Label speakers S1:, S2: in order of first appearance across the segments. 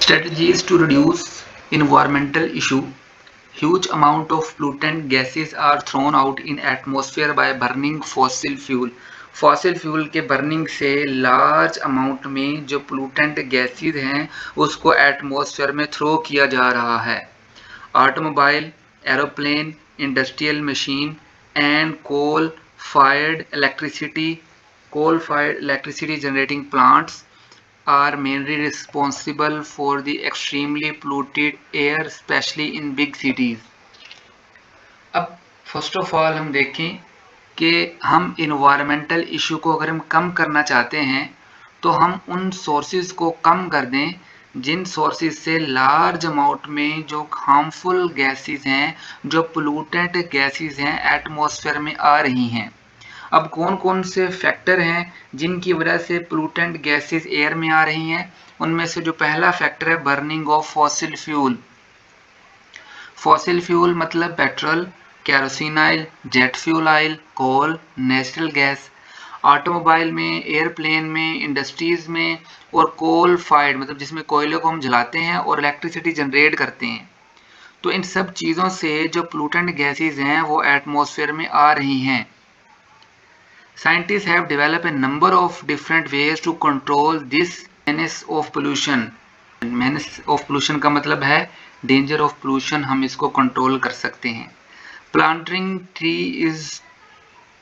S1: Strategies to reduce environmental issue. Huge amount of pollutant gases are thrown out in atmosphere by burning fossil fuel. Fossil fuel के burning से large amount में जो pollutant gases हैं उसको atmosphere में throw किया जा रहा है. Automobile, aeroplane, industrial machine and coal-fired electricity generating plants are mainly responsible for the extremely polluted air, especially in big cities. अब फर्स्ट ऑफ ऑल हम देखें कि हम इन्वायरमेंटल इशू को अगर हम कम करना चाहते हैं तो हम उन सोर्सेज को कम कर दें जिन सोर्सेज से लार्ज अमाउंट में जो हार्मफुल गैसेस हैं, जो पोल्यूटेंट गैसेस हैं, एटमॉस्फेयर में आ रही हैं. अब कौन कौन से फैक्टर हैं जिनकी वजह से पोल्यूटेंट गैसेस एयर में आ रही हैं. उनमें से जो पहला फैक्टर है burning of fossil fuel. Fossil fuel मतलब petrol, kerosene oil, jet fuel oil, coal, natural gas. Automobile में, एयरप्लेन में, इंडस्ट्रीज में और कोल फायर्ड मतलब जिसमें कोयले को हम जलाते हैं और इलेक्ट्रिसिटी जनरेट करते हैं. तो इन सब चीज़ों से जो पोल्यूटेंट गैसेस हैं वो एटमॉस्फेयर में आ रही हैं. Scientists have developed a number of different ways to control this menace of pollution. Menace of pollution का मतलब है danger of pollution. हम इसको कंट्रोल कर सकते हैं. Planting tree is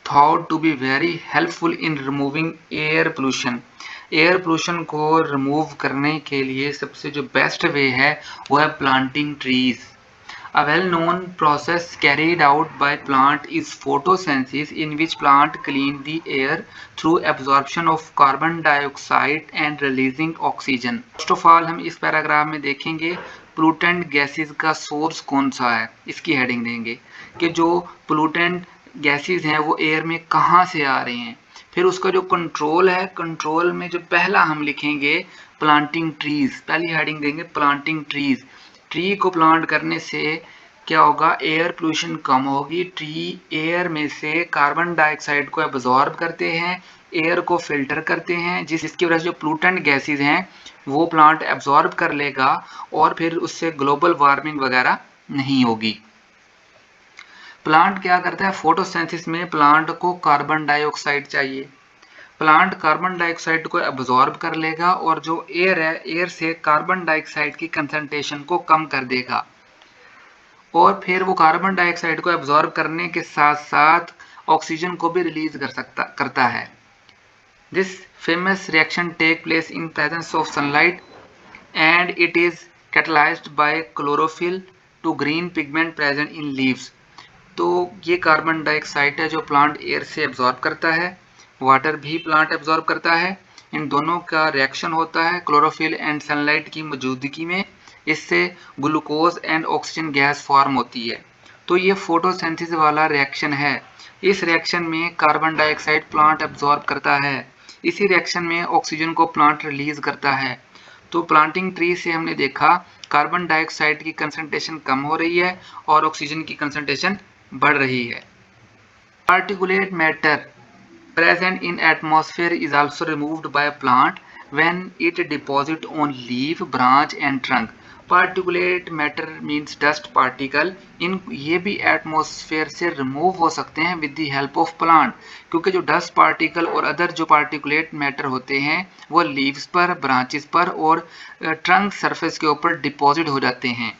S1: thought to be very helpful in removing air pollution. Air pollution को remove करने के लिए सबसे जो बेस्ट वे है वो है planting trees. A well-known process carried out by plant is photosynthesis, in which plant clean the air through absorption of carbon dioxide and releasing oxygen. First of all हम इस पैराग्राफ में देखेंगे pollutant gases का source कौन सा है. इसकी heading देंगे कि जो pollutant gases हैं वो एयर में कहाँ से आ रहे हैं. फिर उसका जो कंट्रोल है, कंट्रोल में जो पहला हम लिखेंगे प्लांटिंग ट्रीज. पहली हेडिंग देंगे प्लांटिंग ट्रीज. ट्री को प्लांट करने से क्या होगा, एयर पोल्यूशन कम होगी. ट्री एयर में से कार्बन डाइऑक्साइड को एब्जॉर्ब करते हैं, एयर को फिल्टर करते हैं, जिसकी वजह से जो पोल्यूटेंट गैसेस हैं वो प्लांट एब्जॉर्ब कर लेगा और फिर उससे ग्लोबल वार्मिंग वगैरह नहीं होगी. प्लांट क्या करता है, फोटोसिंथेसिस में प्लांट को कार्बन डाइऑक्साइड चाहिए. प्लांट कार्बन डाइऑक्साइड को एब्जॉर्ब कर लेगा और जो एयर है, एयर से कार्बन डाइऑक्साइड की कंसंट्रेशन को कम कर देगा और फिर वो कार्बन डाइऑक्साइड को एब्जॉर्ब करने के साथ साथ ऑक्सीजन को भी रिलीज करता है. This famous reaction take place in presence of sunlight and it is catalysed by chlorophyll to green pigment present in leaves. तो ये कार्बन डाइऑक्साइड है जो प्लांट एयर से एब्जॉर्ब करता है, वाटर भी प्लांट एब्जॉर्ब करता है. इन दोनों का रिएक्शन होता है क्लोरोफिल एंड सनलाइट की मौजूदगी में. इससे glucose and oxygen gas form होती है. तो ये फोटोसिंथेसिस वाला रिएक्शन है. इस रिएक्शन में कार्बन डाइऑक्साइड प्लांट एब्जॉर्ब करता है, इसी रिएक्शन में ऑक्सीजन को प्लांट रिलीज करता है. तो प्लांटिंग ट्री से हमने देखा कार्बन डाइऑक्साइड की कंसंट्रेशन कम हो रही है और ऑक्सीजन की कंसंट्रेशन बढ़ रही है. Particulate matter present in atmosphere is also removed by a plant when it deposit on leaf, branch and trunk. Particulate matter means dust particle. इन ये भी एटमॉस्फेयर से रिमूव हो सकते हैं with the help of plant, क्योंकि जो dust particle और other जो पार्टिकुलेट मैटर होते हैं वो लीव्स पर, ब्रांचेस पर और ट्रंक सरफेस के ऊपर डिपॉजिट हो जाते हैं.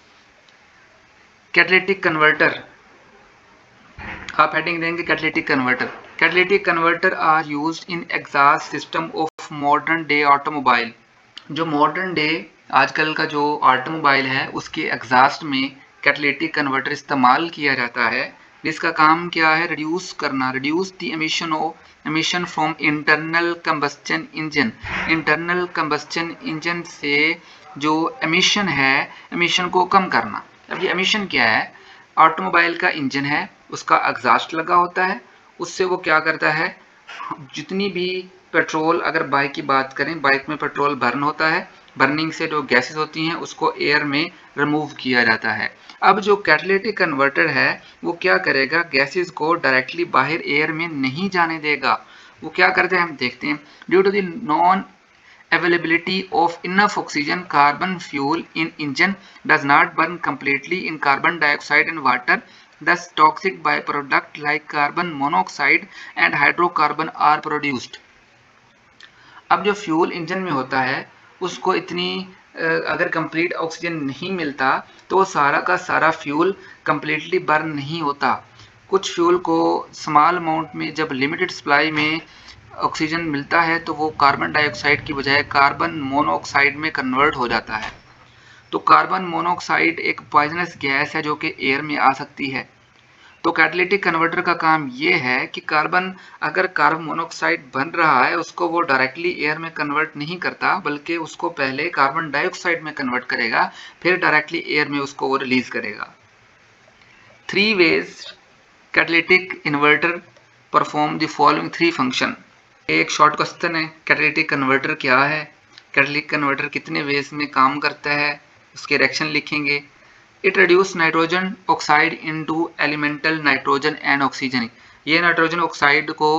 S1: कैटालिटिक कन्वर्टर, आप हेडिंग देंगे catalytic converter. Catalytic converter are used in exhaust system of modern day automobile. जो मॉडर्न डे आजकल का जो ऑटोमोबाइल है उसके एग्जॉस्ट में कैटालिटिक कन्वर्टर इस्तेमाल किया जाता है. जिसका काम क्या है, रिड्यूस करना, reduce the emission from internal combustion engine. Internal combustion engine से जो एमिशन है, एमिशन को कम करना. अब ये एमिशन क्या है, ऑटोमोबाइल का इंजन है, उसका एग्जॉस्ट लगा होता है, उससे वो क्या करता है, जितनी भी पेट्रोल, अगर बाइक की बात करें, बाइक में पेट्रोल बर्न होता है, बर्निंग से जो गैसेस होती हैं उसको एयर में रिमूव किया जाता है. अब जो कैटालिटिक कन्वर्टर है वो क्या करेगा, गैसेस को डायरेक्टली बाहर एयर में नहीं जाने देगा. वो क्या करते हैं हम देखते हैं. Due to the non availability of enough oxygen, carbon fuel in engine does not burn completely in carbon dioxide and water. Thus toxic byproduct like carbon monoxide and hydrocarbon are produced. अब जो fuel engine में होता है उसको इतनी अगर complete oxygen नहीं मिलता तो सारा का सारा फ्यूल कंप्लीटली बर्न नहीं होता। कुछ फ्यूल को स्मॉल अमाउंट में जब लिमिटेड सप्लाई में ऑक्सीजन मिलता है तो वो कार्बन डाइऑक्साइड की बजाय कार्बन मोनोऑक्साइड में कन्वर्ट हो जाता है। तो कार्बन मोनोऑक्साइड एक पॉइजनस गैस है जो कि एयर में आ सकती है। तो कैटालिटिक कन्वर्टर का काम ये है कि अगर कार्बन मोनोऑक्साइड बन रहा है उसको वो डायरेक्टली एयर में कन्वर्ट नहीं करता, बल्कि उसको पहले कार्बन डाइऑक्साइड में कन्वर्ट करेगा, फिर डायरेक्टली एयर में उसको वो रिलीज करेगा। 3 ways catalytic inverter perform the following 3 function. एक शॉर्ट क्वेश्चन है, कैटालिटिक कन्वर्टर क्या है, कैटालिटिक कन्वर्टर कितने वेज में काम करता है, उसके रिएक्शन लिखेंगे। It reduce nitrogen oxide into elemental nitrogen and oxygen. ये नाइट्रोजन ऑक्साइड को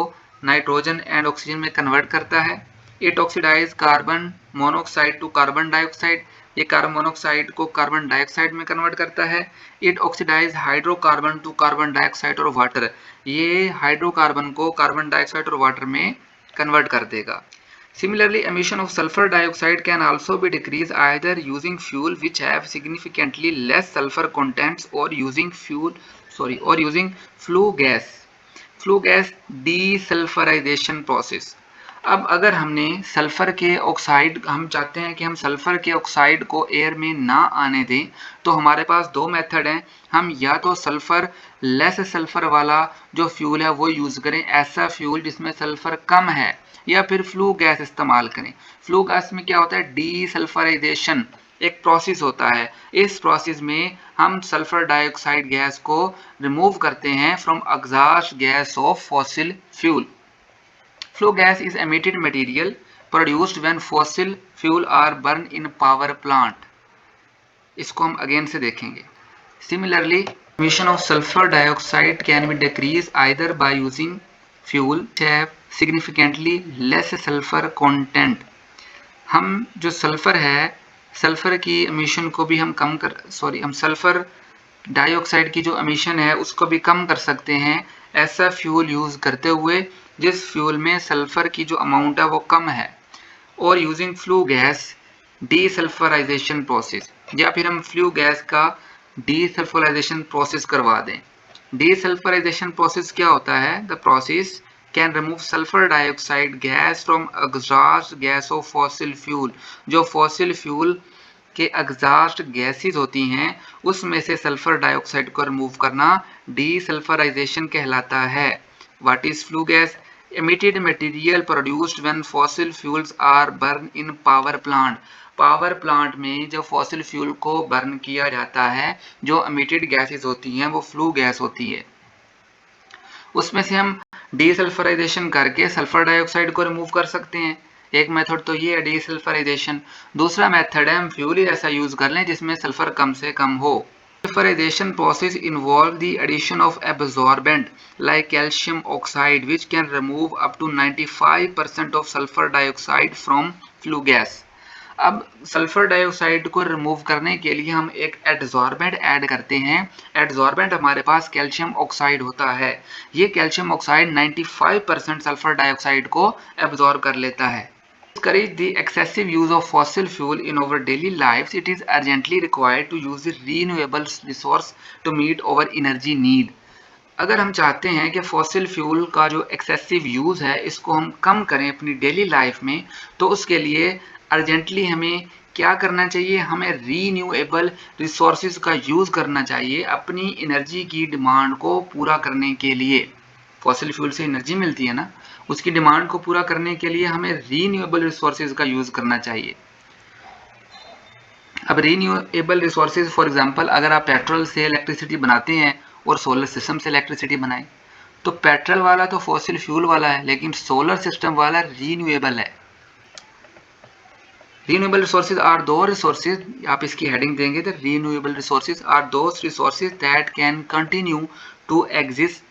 S1: नाइट्रोजन एंड ऑक्सीजन में कन्वर्ट करता है। It oxidize carbon monoxide to carbon dioxide. ये कार्बन मोनोऑक्साइड को कार्बन डाइऑक्साइड में कन्वर्ट करता है। It oxidize hydrocarbon to carbon dioxide और वाटर। ये हाइड्रोकार्बन को कार्बन डाइऑक्साइड और वाटर में कन्वर्ट कर देगा। Similarly, emission of sulfur dioxide can also be decreased either using fuel which have significantly less sulfur contents or using flue gas. Flue gas desulfurization process. अब अगर हमने sulphur के oxide, हम चाहते हैं कि हम सल्फर के ऑक्साइड को एयर में ना आने दें, तो हमारे पास 2 मेथड हैं। हम या तो सल्फर लेस सल्फर वाला जो फ्यूल है वो यूज़ करें, ऐसा फ्यूल जिसमें सल्फर कम है, या फिर फ्लू गैस इस्तेमाल करें। फ्लू गैस में क्या होता है, डीसल्फराइजेशन एक प्रोसेस होता है। इस प्रोसेस में हम सल्फर डाइऑक्साइड गैस को रिमूव करते हैं from exhaust gas off fossil fuel. Flue gas is emitted material produced when fossil fuel are burned in power plant. इसको हम अगेन से देखेंगे। Similarly, emission of sulfur dioxide can be decreased either by using fuel which have significantly less sulfur content. हम जो sulphur है, sulphur की emission को भी हम हम सल्फर डाइऑक्साइड की जो एमिशन है उसको भी कम कर सकते हैं ऐसा फ्यूल यूज़ करते हुए जिस फ्यूल में सल्फर की जो अमाउंट है वो कम है, और using flue gas desulphurisation process, या फिर हम फ्लू गैस का डीसल्फराइजेशन प्रोसेस करवा दें। डीसल्फराइजेशन प्रोसेस क्या होता है? The process can remove sulphur dioxide gas from exhaust gas off fossil fuel. जो फॉसिल फ्यूल के एग्जॉस्ट गैसेस होती हैं उसमें से सल्फर डाइऑक्साइड को रिमूव करना डीसल्फराइजेशन कहलाता है। What is flue gas? emitted material produced when fossil fuels are burned in power plant. Power plant में जब फॉसिल फ्यूल को बर्न किया जाता है जो emitted गैसेस होती हैं वो फ्लू गैस होती है। उसमें से हम डीसल्फराइजेशन करके सल्फर डाइऑक्साइड को रिमूव कर सकते हैं। एक मेथड तो ये है डीसल्फराइजेशन। दूसरा मेथड है हम फ्यूल ही ऐसा यूज कर लें जिसमें सल्फर कम से कम हो। Sulfurization process involve the addition of absorbent like calcium oxide which can remove up to 95% of sulfur dioxide from flue gas. अब सल्फर डाइऑक्साइड को रिमूव करने के लिए हम एक एडजॉर्बेंट ऐड करते हैं। एडजॉर्बेंट हमारे पास कैल्शियम ऑक्साइड होता है। ये कैल्शियम ऑक्साइड 95% सल्फर डाइऑक्साइड को एब्जॉर्ब कर लेता है। Discourage the excessive use of fossil fuel in our daily lives. It is urgently required to use the renewable resource to meet our energy need. अगर हम चाहते हैं कि फॉसिल फ्यूल का जो एक्सेसिव यूज़ है इसको हम कम करें अपनी डेली लाइफ में, तो उसके लिए अर्जेंटली हमें क्या करना चाहिए? हमें रीन्यूएबल रिसोर्सेज का यूज़ करना चाहिए अपनी एनर्जी की डिमांड को पूरा करने के लिए। फॉसिल फ्यूल से एनर्जी मिलती है ना, उसकी डिमांड को पूरा करने के लिए हमें रीन्यूएबल रिसोर्सेज का यूज़ करना चाहिए। अब रीन्यूएबल रिसोर्सेज फॉर एग्जांपल अगर आप पेट्रोल से इलेक्ट्रिसिटी बनाते हैं और सोलर सिस्टम से इलेक्ट्रिसिटी बनाएं, तो पेट्रोल वाला तो फॉसिल फ्यूल वाला है लेकिन सोलर सिस्टम वाला रीन्यूएबल है। Renewable resources are those resources, आप इसकी हेडिंग देंगे तो renewable resources are those resources that can continue to exist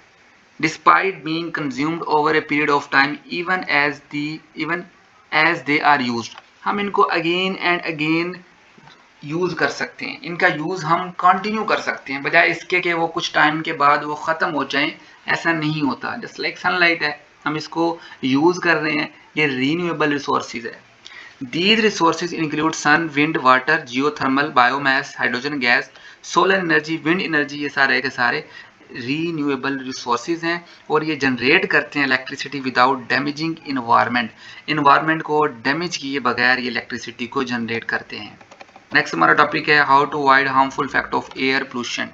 S1: despite being consumed over a period of time even as they are used. हम इनको again and again use कर सकते हैं, इनका यूज़ हम कंटिन्यू कर सकते हैं, बजाय इसके कि वो कुछ टाइम के बाद वो ख़त्म हो जाएं। ऐसा नहीं होता। जस्ट लाइक सनलाइट है, हम इसको यूज़ कर रहे हैं, ये रीन्यूएबल रिसोर्सेज है। These resources include sun, wind, water, geothermal, biomass, hydrogen gas, solar energy, wind energy, ये सारे के सारे रीन्यूएबल रिसोर्सेज हैं और ये जनरेट करते हैं electricity without damaging environment. Environment को डैमेज किए बगैर ये इलेक्ट्रिसिटी को जनरेट करते हैं। नेक्स्ट हमारा टॉपिक है how to avoid harmful effect of air pollution.